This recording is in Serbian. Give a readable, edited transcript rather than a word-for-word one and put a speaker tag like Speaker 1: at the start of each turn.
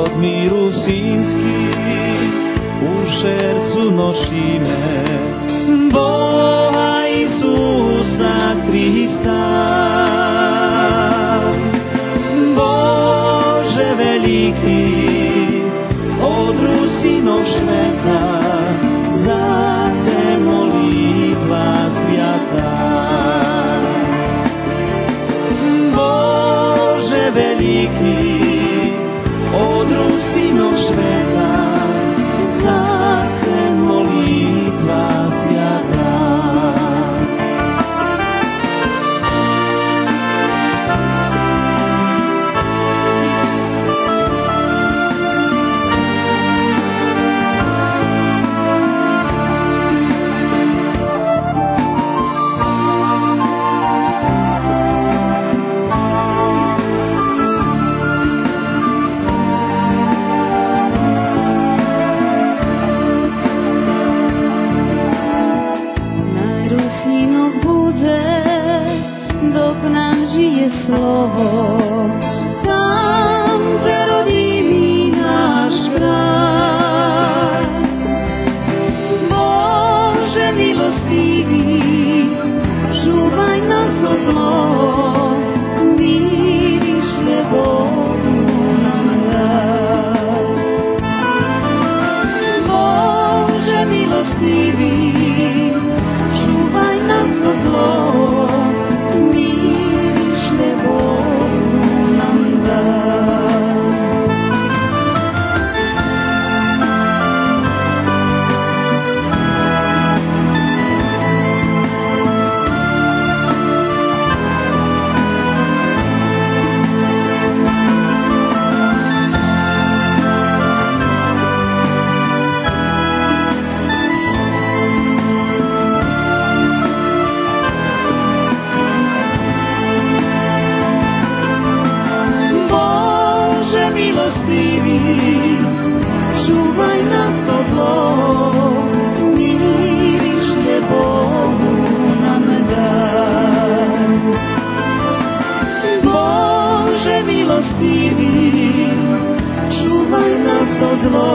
Speaker 1: od miru sinski u šercu nosime Boha Isusa Hrista. Bože veliki, odru sinov sveta, zace molitva sjata. Bože veliki, odru sinov sveta, zace molitva sjata.
Speaker 2: Sinog bude dok nam žije slovo, tam te rodi mi naš kraj. Bože milostivi, čuvaj nas od zlo, miriš slobodu nam daj. Bože milostivi, čuvaj nas od zlo, miriš slobodu nam daj. Milostivi, čuvaj nas od zlo, miriš slobodu nam daj. Bože milostivi, čuvaj nas od zlo,